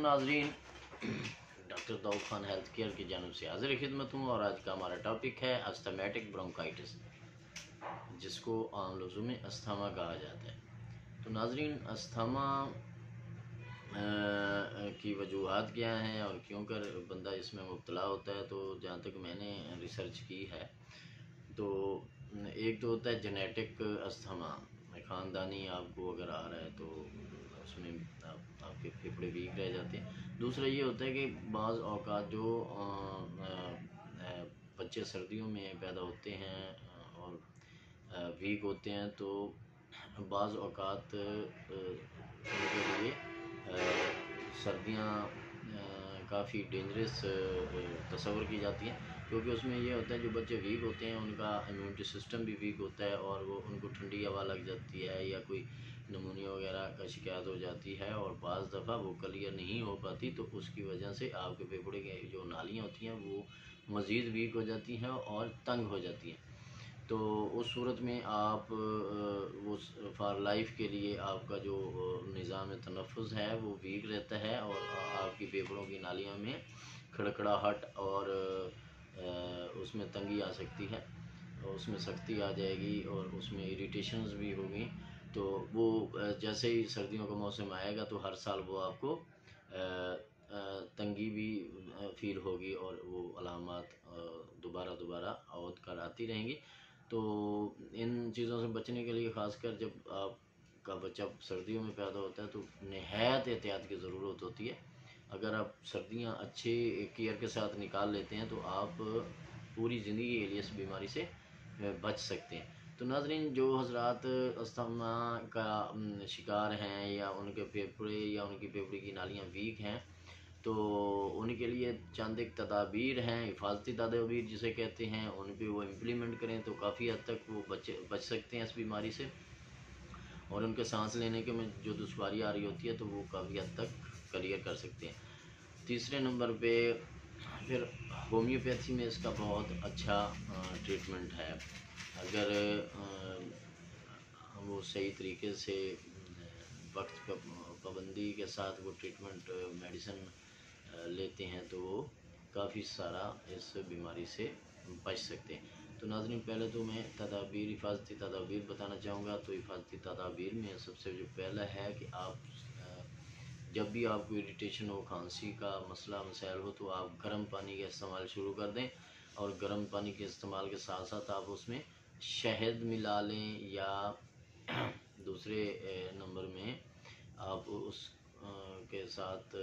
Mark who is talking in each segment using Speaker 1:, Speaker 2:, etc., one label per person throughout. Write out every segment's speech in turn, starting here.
Speaker 1: नाजरीन, doctor Dawood Khan health care की जानब से हाजिर खिदमत हूँ। और आज का हमारा टॉपिक है अस्थमैटिक ब्रोंकाइटिस, जिसको आम लफ्ज़ों में अस्थमा कहा जाता है। तो नाजरीन, अस्थमा की वजूहात क्या हैं और क्यों कर बंदा इसमें मुब्तला होता है, तो जहाँ तक मैंने रिसर्च की है तो एक तो होता है जेनेटिक अस्थमा, ख़ानदानी आपको अगर आ रहा है तो उसमें आपके फेफड़े वीक रह जाते हैं। दूसरा ये होता है कि बाज़ औक़ात जो बच्चे सर्दियों में पैदा होते हैं और वीक होते हैं, तो बाज़ औक़ात उनके लिए सर्दियाँ काफ़ी डेंजरस तस्वर की जाती हैं, क्योंकि उसमें ये होता है जो बच्चे वीक होते हैं उनका इम्यूनिटी सिस्टम भी वीक होता है और वो उनको ठंडी हवा लग जाती है या कोई नमूनिया वगैरह का शिकायत हो जाती है और बाज़ दफ़ा वो क्लियर नहीं हो पाती, तो उसकी वजह से आपके फेफड़े के जो नालियाँ होती हैं वो मज़ीद वीक हो जाती हैं और तंग हो जाती हैं। तो उस सूरत में आप वो फॉर लाइफ के लिए आपका जो निज़ाम तनफ़ुस है वो वीक रहता है और आपकी फेफड़ों की नालियों में खड़खड़ाहट और उसमें तंगी आ सकती है, उसमें सख्ती आ जाएगी और उसमें इरिटेशंस भी होगी। तो वो जैसे ही सर्दियों का मौसम आएगा तो हर साल वो आपको तंगी भी फील होगी और वो अलामात दोबारा औद कर आती रहेंगी। तो इन चीज़ों से बचने के लिए ख़ासकर जब आपका बच्चा सर्दियों में पैदा होता है तो नहायत एहतियात की ज़रूरत होती है। अगर आप सर्दियां अच्छे केयर के साथ निकाल लेते हैं तो आप पूरी ज़िंदगी के लिए इस बीमारी से बच सकते हैं। तो नाज़रीन, जो हज़रात अस्थमा का शिकार हैं या उनके फेफड़े या उनकी फेफड़े की नालियाँ वीक हैं, तो उनके लिए चंद एक तदाबीर हैं, हिफाजती तदाबीर जिसे कहते हैं, उन पर वो इम्प्लीमेंट करें तो काफ़ी हद तक वो बच सकते हैं इस बीमारी से, और उनके सांस लेने के में जो दुश्वारी आ रही होती है तो वो काफ़ी हद तक क्लियर कर सकते हैं। तीसरे नंबर पे फिर होम्योपैथी में इसका बहुत अच्छा ट्रीटमेंट है। अगर वो सही तरीके से वक्त पाबंदी के साथ वो ट्रीटमेंट मेडिसिन लेते हैं तो वो काफ़ी सारा इस बीमारी से बच सकते हैं। तो नाज़रीन, पहले तो मैं तदाबीर, हिफाजती तदाबीर बताना चाहूँगा। तो हिफाजती तदाबीर में सबसे जो पहला है कि आप जब भी आपको इरिटेशन हो, खांसी का मसला मसाइल हो, तो आप गर्म पानी का इस्तेमाल शुरू कर दें और गर्म पानी के इस्तेमाल के साथ साथ आप उसमें शहद मिला लें, या दूसरे नंबर में आप उस के साथ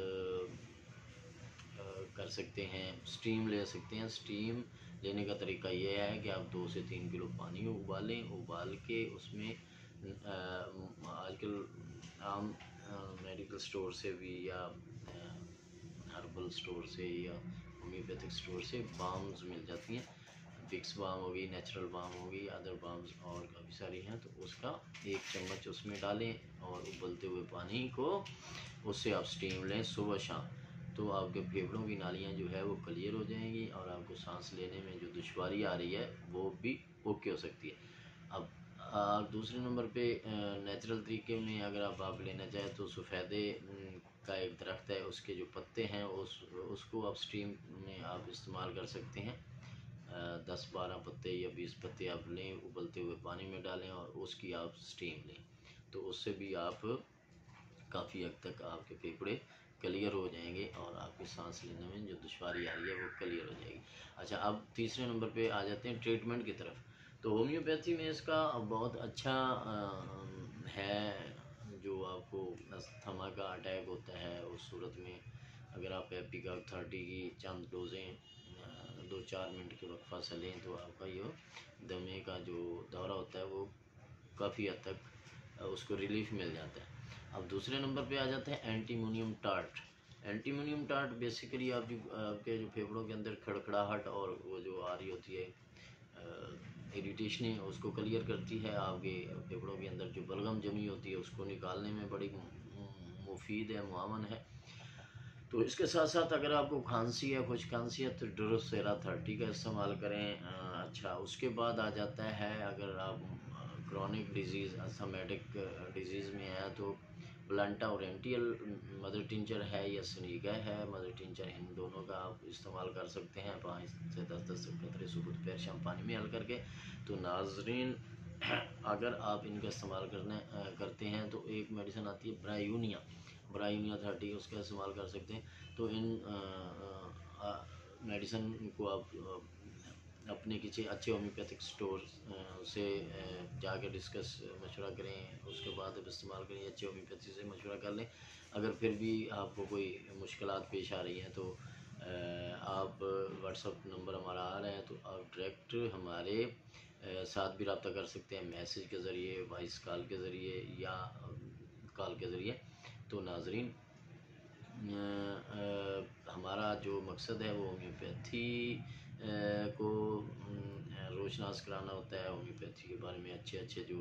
Speaker 1: कर सकते हैं, स्टीम ले सकते हैं। स्टीम लेने का तरीका ये है कि आप 2 से 3 किलो पानी उबालें, उबाल के उसमें आजकल आम मेडिकल स्टोर से भी या हर्बल स्टोर से या होम्योपैथिक स्टोर से बाम्स मिल जाती हैं। विक्स बाम होगी, नेचुरल बाम होगी, अदर बाम्स और काफ़ी सारी हैं। तो उसका 1 चम्मच उसमें डालें और उबलते हुए पानी को उससे आप स्टीम लें सुबह शाम, तो आपके फेफड़ों की नालियाँ जो है वो क्लियर हो जाएंगी और आपको सांस लेने में जो दुश्वारी आ रही है वो भी ओके हो सकती है। अब दूसरे नंबर पे नेचुरल तरीके में अगर आप लेना चाहें तो सफ़ेदे का एक दरख्त है, उसके जो पत्ते हैं उसको आप स्टीम में आप इस्तेमाल कर सकते हैं। 10-12 पत्ते या 20 पत्ते आप लें, उबलते हुए पानी में डालें और उसकी आप स्टीम लें, तो उससे भी आप काफ़ी हद तक आपके फेफड़े क्लियर हो जाएंगे और आपकी सांस लेने में जो दुश्वारी आ रही है वो क्लियर हो जाएगी। अच्छा, अब तीसरे नंबर पे आ जाते हैं ट्रीटमेंट की तरफ। तो होम्योपैथी में इसका बहुत अच्छा है। जो आपको अस्थमा का अटैक होता है उस सूरत में अगर आप एपिगाल 30 की चंद डोजें 2-4 मिनट के वक्फा से लें तो आपका ये दमे का जो दौरा होता है वो काफ़ी हद तक उसको रिलीफ मिल जाता है। अब दूसरे नंबर पे आ जाते हैं antimonium tart. Antimonium tart basically आपके जो फेफड़ों के अंदर खड़खड़ाहट और वो जो आ रही होती है इरिटेशन है उसको क्लियर करती है। आपके फेफड़ों के अंदर जो बलगम जमी होती है उसको निकालने में बड़ी मुफीद है, मुआवन है। तो इसके साथ साथ अगर आपको खांसी है, खुश खांसी है, तो ड्यूरोसेरा 30 का इस्तेमाल करें। अच्छा, उसके बाद आ जाता है अगर आप क्रॉनिक डिजीज़ अस्थमेटिक डिजीज़ में है तो प्लांटा ओरिएंटल मदर टिंचर है या सनीगा है मदर टिंचर, इन दोनों का आप इस्तेमाल कर सकते हैं 5 से 10 कतरे सुबह दोपहर शाम पानी में हल करके। तो नाजरीन अगर आप इनका इस्तेमाल करते हैं तो एक मेडिसिन आती है ब्रायूनिया 30, उसका इस्तेमाल कर सकते हैं। तो इन मेडिसिन को आप अपने किसी अच्छे होम्योपैथिक स्टोर से जाकर मशवरा करें, उसके बाद अब इस्तेमाल करें। अच्छे होम्योपैथी से मशवरा कर लें। अगर फिर भी आपको कोई मुश्किलात पेश आ रही हैं तो आप व्हाट्सअप नंबर हमारा आ रहा है, तो आप डायरेक्ट हमारे साथ भी रब्ता कर सकते हैं, मैसेज के ज़रिए, वॉइस कॉल के ज़रिए या कॉल के ज़रिए। तो नाजरीन हमारा जो मकसद है वो होम्योपैथी को रोशनास कराना होता है। होम्योपैथी के बारे में अच्छे जो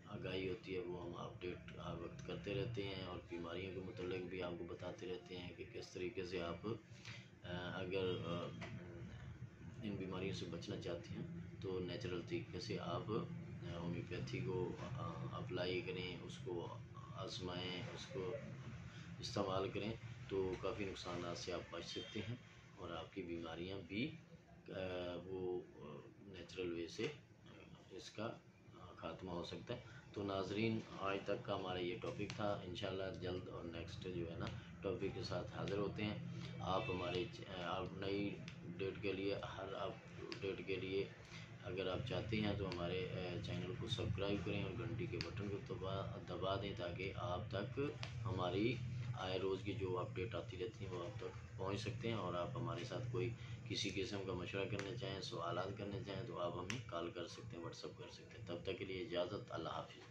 Speaker 1: आगाही होती है वो हम अपडेट हर वक्त करते रहते हैं, और बीमारियों के मुतल्लिक़ भी आपको बताते रहते हैं कि किस तरीके से आप अगर इन बीमारियों से बचना चाहते हैं तो नेचुरल तरीके से आप होम्योपैथी को अप्लाई करें, उसको आजमाएं, उसको इस्तेमाल करें, तो काफ़ी नुकसान से आप बच सकते हैं और आपकी बीमारियां भी वो नेचुरल वे से इसका ख़ात्मा हो सकता है। तो नाजरीन आज तक का हमारा ये टॉपिक था। इंशाल्लाह जल्द और नेक्स्ट जो है ना टॉपिक के साथ हाज़िर होते हैं। आप हमारे आप नई डेट के लिए, हर अपडेट के लिए अगर आप चाहते हैं तो हमारे चैनल को सब्सक्राइब करें और घंटी के बटन को दबा दें, ताकि आप तक हमारी आए रोज़ की जो अपडेट आती रहती हैं वो आप तक पहुंच सकते हैं। और आप हमारे साथ कोई किसी किस्म का मशवरा करना चाहें, सवालात करना चाहें, तो आप हमें कॉल कर सकते हैं, व्हाट्सअप कर सकते हैं। तब तक के लिए इजाज़त, अल्लाह हाफ़िज़।